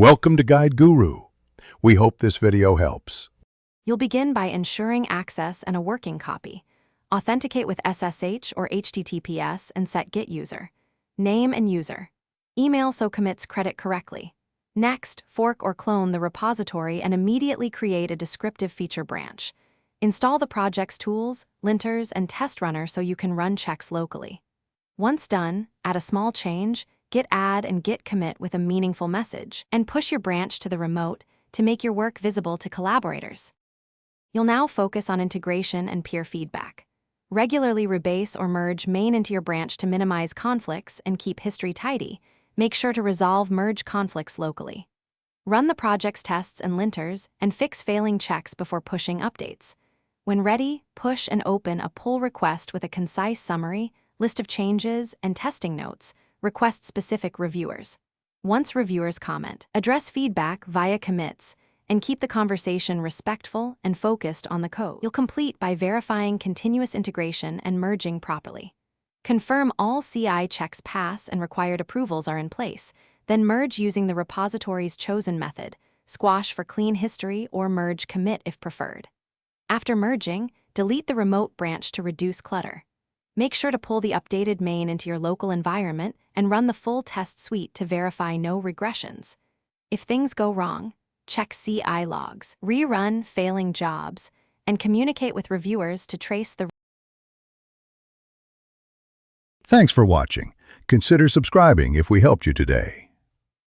Welcome to Guide Guru. We hope this video helps. You'll begin by ensuring access and a working copy. Authenticate with SSH or HTTPS and set Git user. Name and user. Email so commits credit correctly. Next, fork or clone the repository and immediately create a descriptive feature branch. Install the project's tools, linters, and test runner so you can run checks locally. Once done, add a small change, git add and git commit with a meaningful message, and push your branch to the remote to make your work visible to collaborators. You'll now focus on integration and peer feedback. Regularly rebase or merge main into your branch to minimize conflicts and keep history tidy. Make sure to resolve merge conflicts locally. Run the project's tests and linters and fix failing checks before pushing updates. When ready, push and open a pull request with a concise summary, list of changes, and testing notes. Request specific reviewers. Once reviewers comment, address feedback via commits and keep the conversation respectful and focused on the code. You'll complete by verifying continuous integration and merging properly. Confirm all CI checks pass and required approvals are in place, then merge using the repository's chosen method, squash for clean history or merge commit if preferred. After merging, delete the remote branch to reduce clutter. Make sure to pull the updated main into your local environment and run the full test suite to verify no regressions. If things go wrong, check CI logs, rerun failing jobs, and communicate with reviewers to trace the. Thanks for watching. Consider subscribing if we helped you today.